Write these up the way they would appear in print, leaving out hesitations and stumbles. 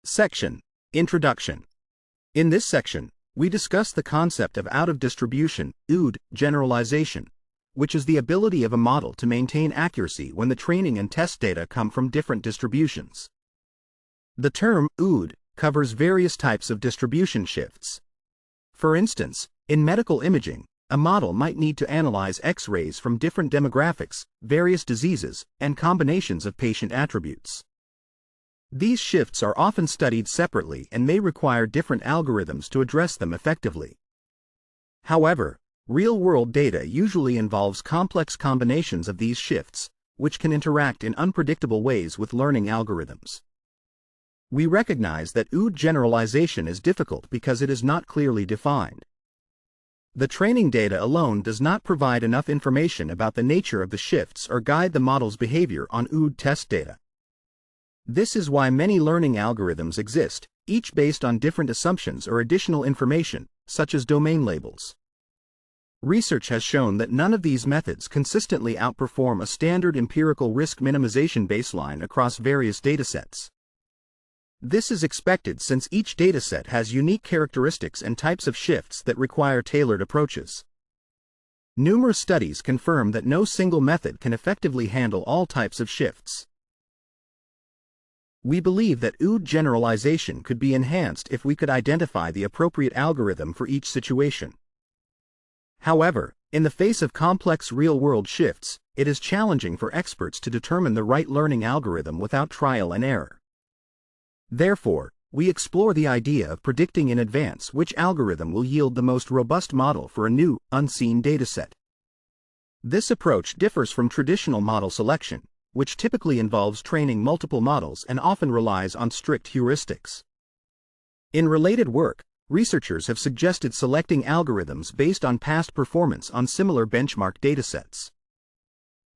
Section: Introduction. In this section, we discuss the concept of out-of-distribution (OOD) generalization, which is the ability of a model to maintain accuracy when the training and test data come from different distributions. The term OOD covers various types of distribution shifts. For instance, in medical imaging, a model might need to analyze X-rays from different demographics, various diseases, and combinations of patient attributes. These shifts are often studied separately and may require different algorithms to address them effectively. However, real-world data usually involves complex combinations of these shifts, which can interact in unpredictable ways with learning algorithms. We recognize that OOD generalization is difficult because it is not clearly defined. The training data alone does not provide enough information about the nature of the shifts or guide the model's behavior on OOD test data. This is why many learning algorithms exist, each based on different assumptions or additional information, such as domain labels. Research has shown that none of these methods consistently outperform a standard empirical risk minimization baseline across various datasets. This is expected since each dataset has unique characteristics and types of shifts that require tailored approaches. Numerous studies confirm that no single method can effectively handle all types of shifts. We believe that OOD generalization could be enhanced if we could identify the appropriate algorithm for each situation. However, in the face of complex real-world shifts, it is challenging for experts to determine the right learning algorithm without trial and error. Therefore, we explore the idea of predicting in advance which algorithm will yield the most robust model for a new, unseen dataset. This approach differs from traditional model selection, which typically involves training multiple models and often relies on strict heuristics. In related work, researchers have suggested selecting algorithms based on past performance on similar benchmark datasets.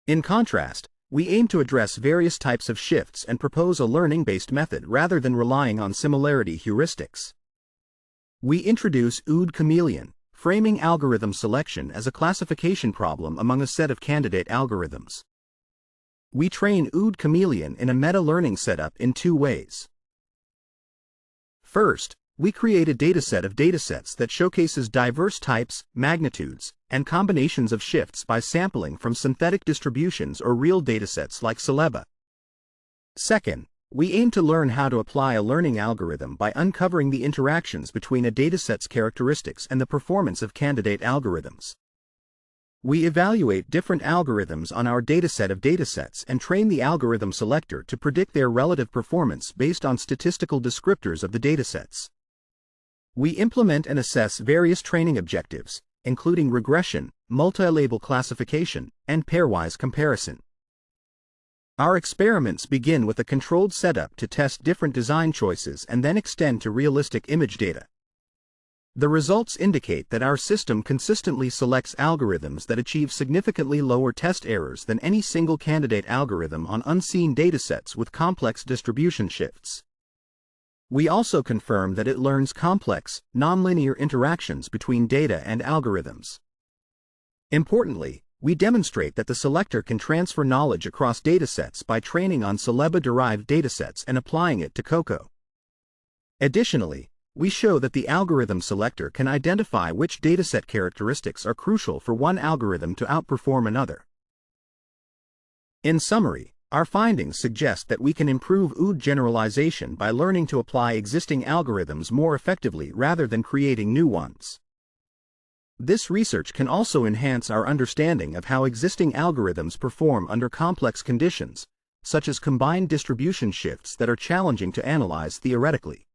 In contrast, we aim to address various types of shifts and propose a learning-based method rather than relying on similarity heuristics. We introduce OOD-CHAMELEON, framing algorithm selection as a classification problem among a set of candidate algorithms. We train OOD-CHAMELEON in a meta-learning setup in two ways. First, we create a dataset of datasets that showcases diverse types, magnitudes, and combinations of shifts by sampling from synthetic distributions or real datasets like Celeba. Second, we aim to learn how to apply a learning algorithm by uncovering the interactions between a dataset's characteristics and the performance of candidate algorithms. We evaluate different algorithms on our dataset of datasets and train the algorithm selector to predict their relative performance based on statistical descriptors of the datasets. We implement and assess various training objectives, including regression, multi-label classification, and pairwise comparison. Our experiments begin with a controlled setup to test different design choices and then extend to realistic image data. The results indicate that our system consistently selects algorithms that achieve significantly lower test errors than any single candidate algorithm on unseen datasets with complex distribution shifts. We also confirm that it learns complex, nonlinear interactions between data and algorithms. Importantly, we demonstrate that the selector can transfer knowledge across datasets by training on Celeba-derived datasets and applying it to COCO. Additionally, we show that the algorithm selector can identify which dataset characteristics are crucial for one algorithm to outperform another. In summary, our findings suggest that we can improve OOD generalization by learning to apply existing algorithms more effectively rather than creating new ones. This research can also enhance our understanding of how existing algorithms perform under complex conditions, such as combined distribution shifts that are challenging to analyze theoretically.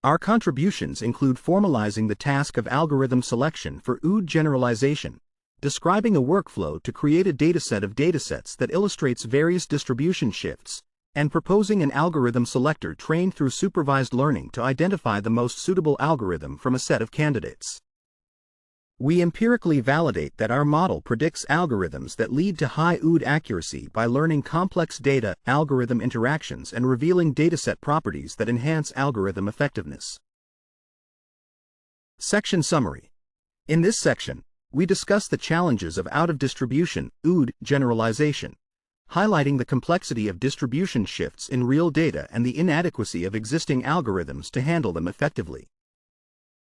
Our contributions include formalizing the task of algorithm selection for OOD generalization, describing a workflow to create a dataset of datasets that illustrates various distribution shifts, and proposing an algorithm selector trained through supervised learning to identify the most suitable algorithm from a set of candidates. We empirically validate that our model predicts algorithms that lead to high OOD accuracy by learning complex data, algorithm interactions, and revealing dataset properties that enhance algorithm effectiveness. Section Summary. In this section, we discuss the challenges of out-of-distribution (OOD) generalization, highlighting the complexity of distribution shifts in real data and the inadequacy of existing algorithms to handle them effectively.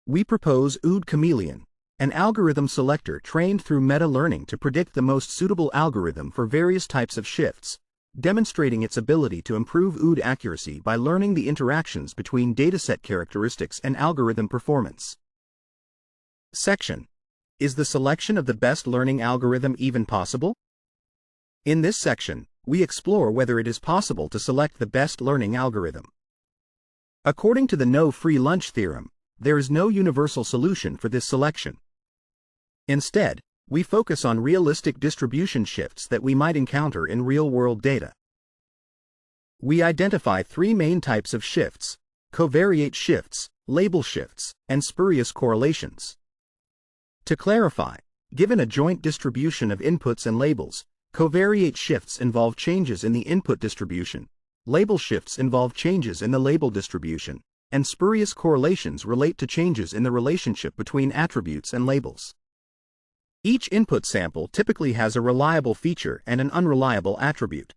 We propose OOD-CHAMELEON, an algorithm selector trained through meta-learning to predict the most suitable algorithm for various types of shifts, demonstrating its ability to improve OOD accuracy by learning the interactions between dataset characteristics and algorithm performance. Section: Is the selection of the best learning algorithm even possible? In this section, we explore whether it is possible to select the best learning algorithm. According to the no free lunch theorem, there is no universal solution for this selection. Instead, we focus on realistic distribution shifts that we might encounter in real-world data. We identify three main types of shifts: covariate shifts, label shifts, and spurious correlations. To clarify, given a joint distribution of inputs and labels, covariate shifts involve changes in the input distribution, label shifts involve changes in the label distribution, and spurious correlations relate to changes in the relationship between attributes and labels. Each input sample typically has a reliable feature and an unreliable attribute.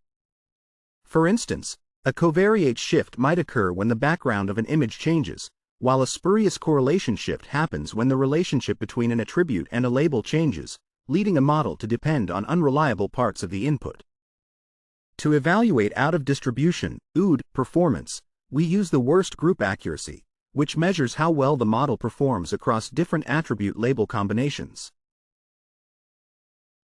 For instance, a covariate shift might occur when the background of an image changes, while a spurious correlation shift happens when the relationship between an attribute and a label changes, leading a model to depend on unreliable parts of the input. To evaluate out-of-distribution OOD performance, we use the worst group accuracy, which measures how well the model performs across different attribute label combinations.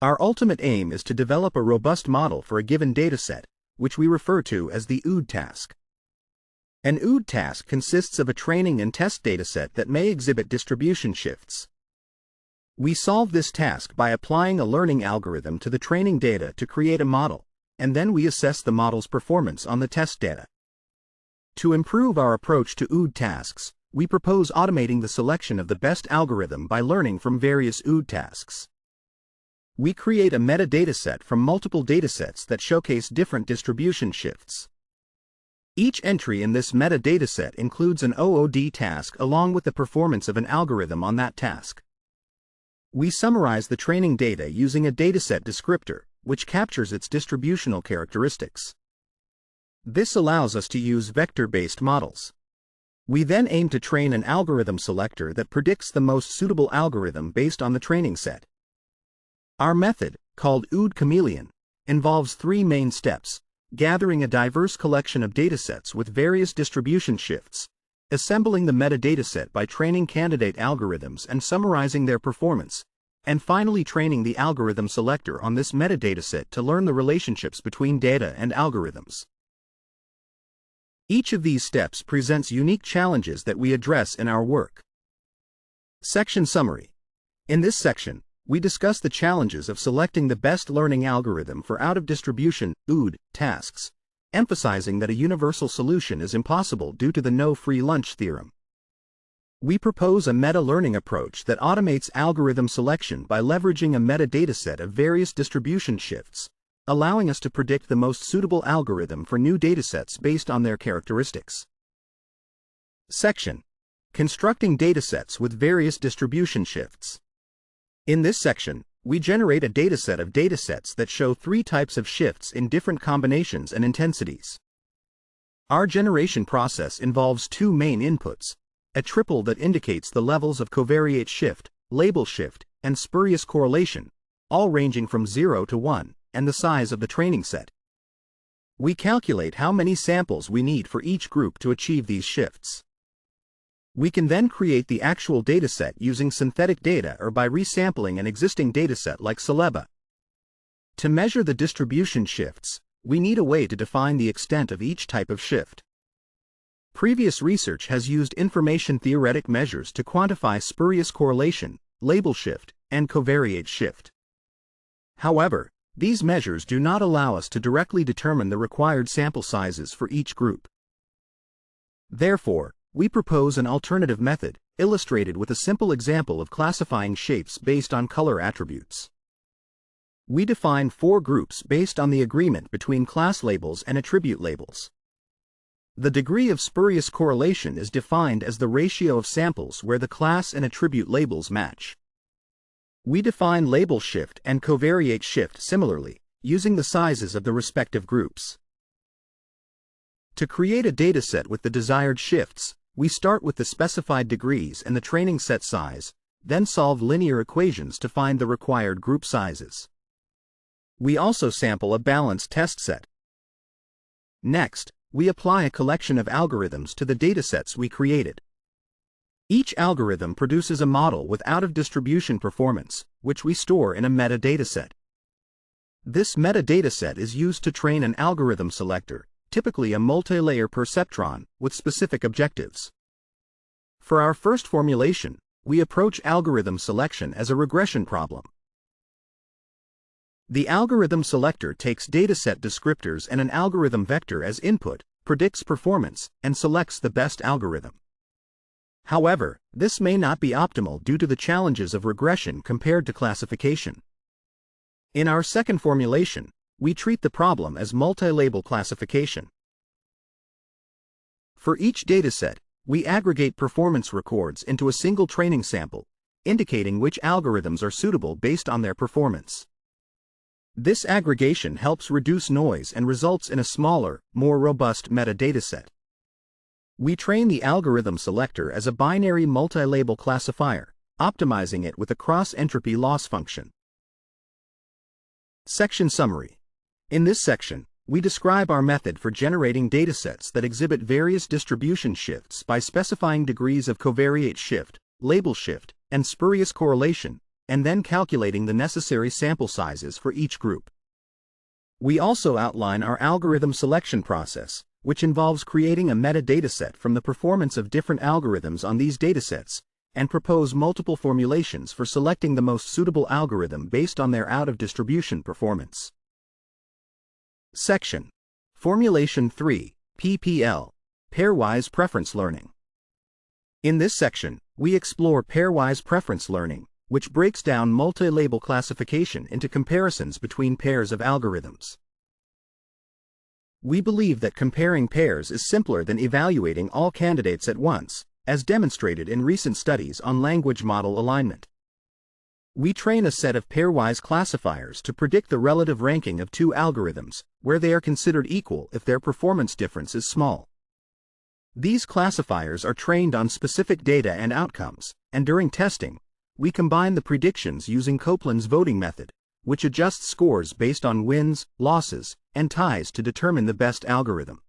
Our ultimate aim is to develop a robust model for a given dataset, which we refer to as the OOD task. An OOD task consists of a training and test dataset that may exhibit distribution shifts. We solve this task by applying a learning algorithm to the training data to create a model, and then we assess the model's performance on the test data. To improve our approach to OOD tasks, we propose automating the selection of the best algorithm by learning from various OOD tasks. We create a metadataset from multiple datasets that showcase different distribution shifts. Each entry in this metadataset includes an OOD task along with the performance of an algorithm on that task. We summarize the training data using a dataset descriptor, which captures its distributional characteristics. This allows us to use vector-based models. We then aim to train an algorithm selector that predicts the most suitable algorithm based on the training set. Our method, called OOD-CHAMELEON, involves three main steps: gathering a diverse collection of datasets with various distribution shifts, assembling the metadataset by training candidate algorithms and summarizing their performance, and finally training the algorithm selector on this metadataset to learn the relationships between data and algorithms. Each of these steps presents unique challenges that we address in our work. Section Summary. In this section, we discuss the challenges of selecting the best learning algorithm for out-of-distribution OOD tasks, emphasizing that a universal solution is impossible due to the no free lunch theorem. We propose a meta-learning approach that automates algorithm selection by leveraging a metadataset of various distribution shifts, allowing us to predict the most suitable algorithm for new datasets based on their characteristics. Section: Constructing datasets with various distribution shifts. In this section, we generate a dataset of datasets that show three types of shifts in different combinations and intensities. Our generation process involves two main inputs: a triple that indicates the levels of covariate shift, label shift, and spurious correlation, all ranging from 0 to 1, and the size of the training set. We calculate how many samples we need for each group to achieve these shifts. We can then create the actual dataset using synthetic data or by resampling an existing dataset like Celeba. To measure the distribution shifts, we need a way to define the extent of each type of shift. Previous research has used information theoretic measures to quantify spurious correlation, label shift, and covariate shift. However, these measures do not allow us to directly determine the required sample sizes for each group. Therefore, we propose an alternative method, illustrated with a simple example of classifying shapes based on color attributes. We define 4 groups based on the agreement between class labels and attribute labels. The degree of spurious correlation is defined as the ratio of samples where the class and attribute labels match. We define label shift and covariate shift similarly, using the sizes of the respective groups. To create a dataset with the desired shifts, we start with the specified degrees and the training set size, then solve linear equations to find the required group sizes. We also sample a balanced test set. Next, we apply a collection of algorithms to the datasets we created. Each algorithm produces a model with out-of-distribution performance, which we store in a metadataset. This metadataset is used to train an algorithm selector, typically a multi-layer perceptron, with specific objectives. For our first formulation, we approach algorithm selection as a regression problem. The algorithm selector takes dataset descriptors and an algorithm vector as input, predicts performance, and selects the best algorithm. However, this may not be optimal due to the challenges of regression compared to classification. In our second formulation, we treat the problem as multi-label classification. For each dataset, we aggregate performance records into a single training sample, indicating which algorithms are suitable based on their performance. This aggregation helps reduce noise and results in a smaller, more robust metadataset. We train the algorithm selector as a binary multi-label classifier, optimizing it with a cross-entropy loss function. Section Summary. In this section, we describe our method for generating datasets that exhibit various distribution shifts by specifying degrees of covariate shift, label shift, and spurious correlation, and then calculating the necessary sample sizes for each group. We also outline our algorithm selection process, which involves creating a metadataset from the performance of different algorithms on these datasets, and propose multiple formulations for selecting the most suitable algorithm based on their out-of-distribution performance. Section. Formulation 3, PPL, Pairwise Preference Learning. In this section, we explore pairwise preference learning, which breaks down multi-label classification into comparisons between pairs of algorithms. We believe that comparing pairs is simpler than evaluating all candidates at once, as demonstrated in recent studies on language model alignment. We train a set of pairwise classifiers to predict the relative ranking of two algorithms, where they are considered equal if their performance difference is small. These classifiers are trained on specific data and outcomes, and during testing, we combine the predictions using Copeland's voting method, which adjusts scores based on wins, losses, and ties to determine the best algorithm.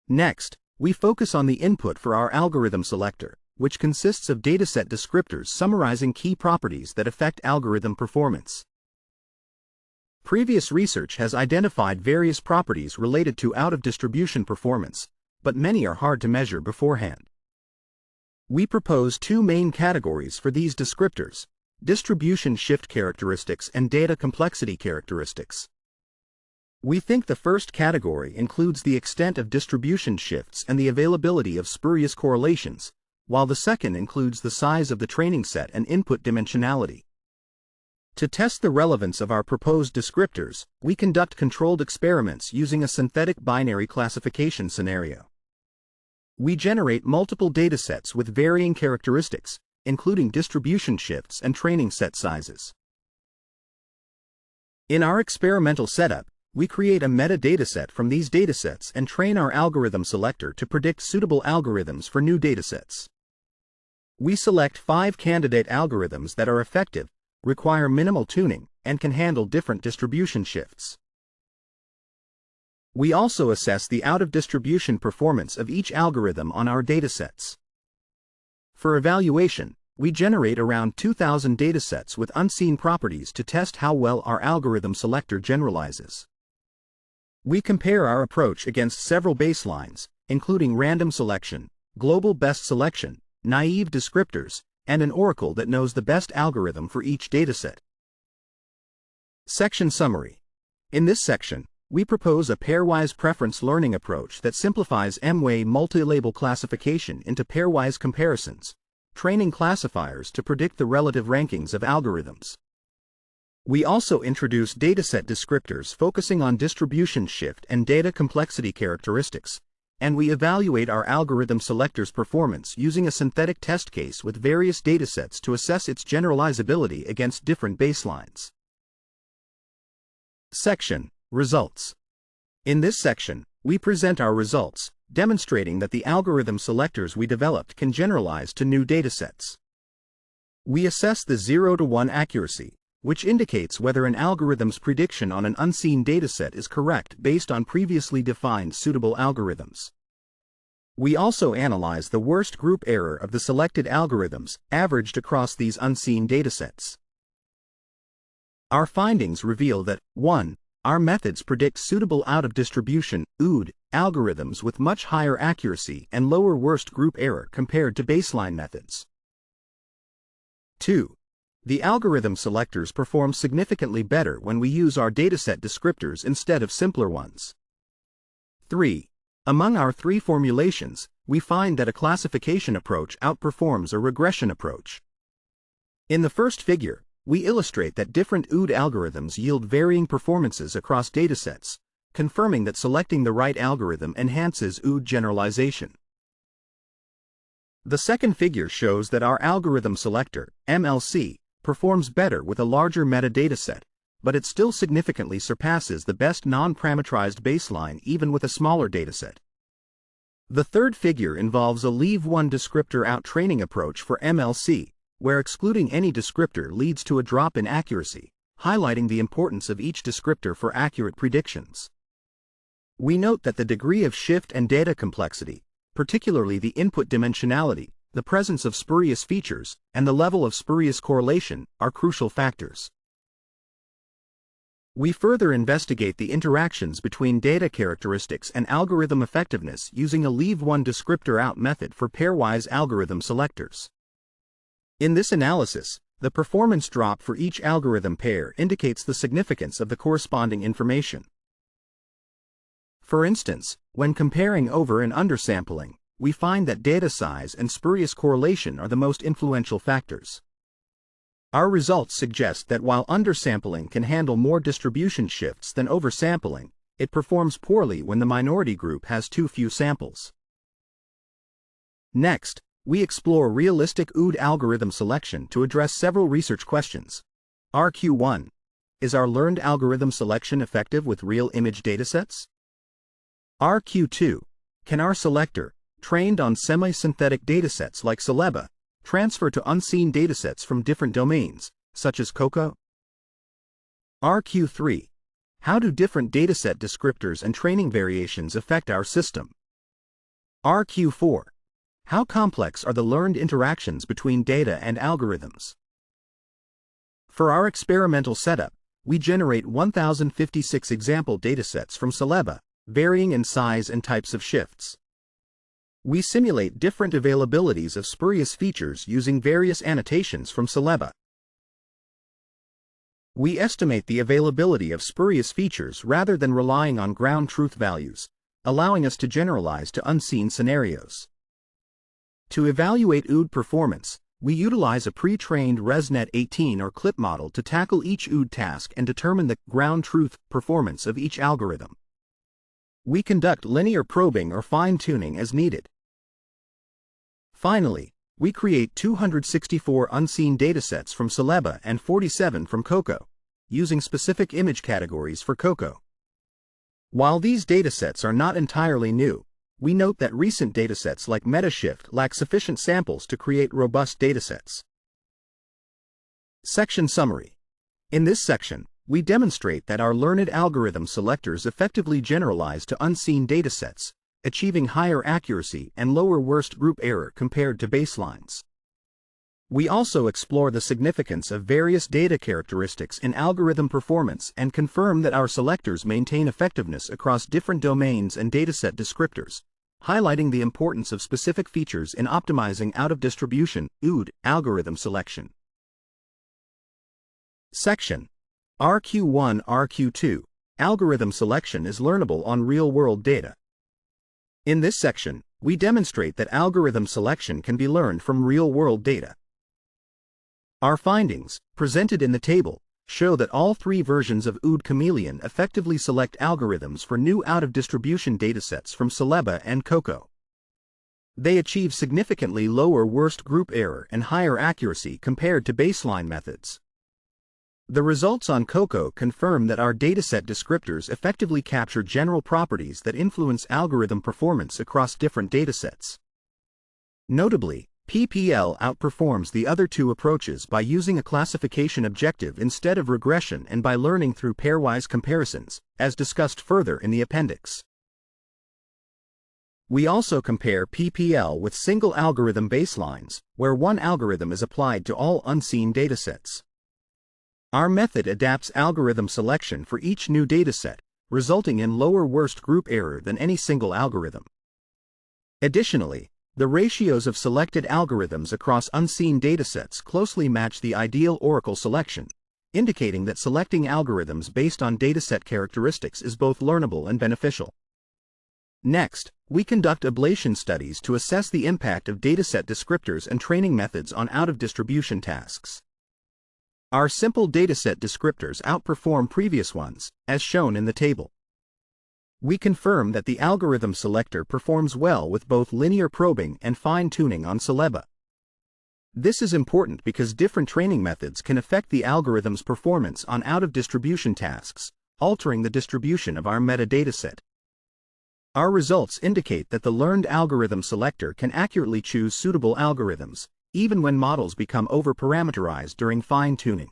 Next, we focus on the input for our algorithm selector, which consists of dataset descriptors summarizing key properties that affect algorithm performance. Previous research has identified various properties related to out-of-distribution performance, but many are hard to measure beforehand. We propose two main categories for these descriptors: distribution shift characteristics and data complexity characteristics. We think the first category includes the extent of distribution shifts and the availability of spurious correlations, while the second includes the size of the training set and input dimensionality. To test the relevance of our proposed descriptors, we conduct controlled experiments using a synthetic binary classification scenario. We generate multiple datasets with varying characteristics, including distribution shifts and training set sizes. In our experimental setup, we create a metadataset from these datasets and train our algorithm selector to predict suitable algorithms for new datasets. We select 5 candidate algorithms that are effective, require minimal tuning, and can handle different distribution shifts. We also assess the out-of-distribution performance of each algorithm on our datasets. For evaluation, we generate around 2,000 datasets with unseen properties to test how well our algorithm selector generalizes. We compare our approach against several baselines, including random selection, global best selection, naive descriptors, and an oracle that knows the best algorithm for each dataset. Section Summary. In this section, we propose a pairwise preference learning approach that simplifies M-way multi-label classification into pairwise comparisons, training classifiers to predict the relative rankings of algorithms. We also introduce dataset descriptors focusing on distribution shift and data complexity characteristics, and we evaluate our algorithm selector's performance using a synthetic test case with various datasets to assess its generalizability against different baselines. Section: Results. In this section, we present our results, demonstrating that the algorithm selectors we developed can generalize to new datasets. We assess the 0 to 1 accuracy, which indicates whether an algorithm's prediction on an unseen dataset is correct based on previously defined suitable algorithms. We also analyze the worst group error of the selected algorithms averaged across these unseen datasets. Our findings reveal that 1. Our methods predict suitable out-of-distribution OOD algorithms with much higher accuracy and lower worst group error compared to baseline methods. 2. The algorithm selectors perform significantly better when we use our dataset descriptors instead of simpler ones. 3. Among our 3 formulations, we find that a classification approach outperforms a regression approach. In the first figure, we illustrate that different OOD algorithms yield varying performances across datasets, confirming that selecting the right algorithm enhances OOD generalization. The second figure shows that our algorithm selector, MLC, performs better with a larger metadataset, but it still significantly surpasses the best non-parametrized baseline even with a smaller dataset. The third figure involves a leave one descriptor out training approach for MLC, where excluding any descriptor leads to a drop in accuracy, highlighting the importance of each descriptor for accurate predictions. We note that the degree of shift and data complexity, particularly the input dimensionality, the presence of spurious features, and the level of spurious correlation, are crucial factors. We further investigate the interactions between data characteristics and algorithm effectiveness using a leave one descriptor out method for pairwise algorithm selectors. In this analysis, the performance drop for each algorithm pair indicates the significance of the corresponding information. For instance, when comparing over and undersampling, we find that data size and spurious correlation are the most influential factors. Our results suggest that while undersampling can handle more distribution shifts than oversampling, it performs poorly when the minority group has too few samples. Next, we explore realistic OOD algorithm selection to address several research questions. RQ1. Is our learned algorithm selection effective with real image datasets? RQ2. Can our selector, trained on semi-synthetic datasets like Celeba, transfer to unseen datasets from different domains, such as COCO? RQ3. How do different dataset descriptors and training variations affect our system? RQ4. How complex are the learned interactions between data and algorithms? For our experimental setup, we generate 1056 example datasets from Celeba, varying in size and types of shifts. We simulate different availabilities of spurious features using various annotations from Celeba. We estimate the availability of spurious features rather than relying on ground truth values, allowing us to generalize to unseen scenarios. To evaluate OOD performance, we utilize a pre-trained ResNet 18 or CLIP model to tackle each OOD task and determine the ground truth performance of each algorithm. We conduct linear probing or fine-tuning as needed. Finally, we create 264 unseen datasets from Celeba and 47 from COCO, using specific image categories for COCO. While these datasets are not entirely new, we note that recent datasets like Metashift lack sufficient samples to create robust datasets. Section Summary. In this section, we demonstrate that our learned algorithm selectors effectively generalize to unseen datasets, achieving higher accuracy and lower worst group error compared to baselines. We also explore the significance of various data characteristics in algorithm performance and confirm that our selectors maintain effectiveness across different domains and dataset descriptors, highlighting the importance of specific features in optimizing out-of-distribution OOD algorithm selection. Section RQ1-RQ2. Algorithm selection is learnable on real-world data. In this section, we demonstrate that algorithm selection can be learned from real-world data. Our findings, presented in the table, show that all 3 versions of OOD-CHAMELEON effectively select algorithms for new out-of-distribution datasets from Celeba and COCO. They achieve significantly lower worst group error and higher accuracy compared to baseline methods. The results on COCO confirm that our dataset descriptors effectively capture general properties that influence algorithm performance across different datasets. Notably, PPL outperforms the other two approaches by using a classification objective instead of regression and by learning through pairwise comparisons, as discussed further in the appendix. We also compare PPL with single algorithm baselines, where one algorithm is applied to all unseen datasets. Our method adapts algorithm selection for each new dataset, resulting in lower worst group error than any single algorithm. Additionally, the ratios of selected algorithms across unseen datasets closely match the ideal oracle selection, indicating that selecting algorithms based on dataset characteristics is both learnable and beneficial. Next, we conduct ablation studies to assess the impact of dataset descriptors and training methods on out-of-distribution tasks. Our simple dataset descriptors outperform previous ones, as shown in the table. We confirm that the algorithm selector performs well with both linear probing and fine-tuning on Celeba. This is important because different training methods can affect the algorithm's performance on out-of-distribution tasks, altering the distribution of our metadataset. Our results indicate that the learned algorithm selector can accurately choose suitable algorithms, even when models become over-parameterized during fine-tuning.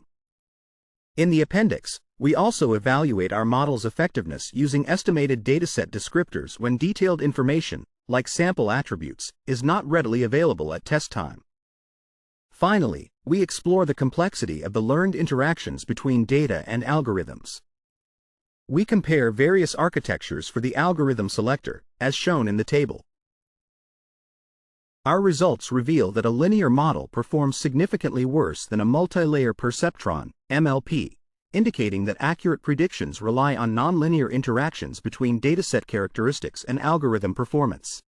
In the appendix, we also evaluate our model's effectiveness using estimated dataset descriptors when detailed information, like sample attributes, is not readily available at test time. Finally, we explore the complexity of the learned interactions between data and algorithms. We compare various architectures for the algorithm selector, as shown in the table. Our results reveal that a linear model performs significantly worse than a multilayer perceptron, MLP, indicating that accurate predictions rely on nonlinear interactions between dataset characteristics and algorithm performance.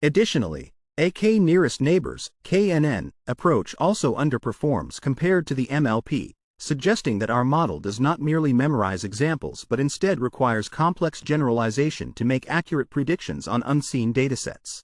Additionally, a k-nearest neighbors, KNN, approach also underperforms compared to the MLP, suggesting that our model does not merely memorize examples but instead requires complex generalization to make accurate predictions on unseen datasets.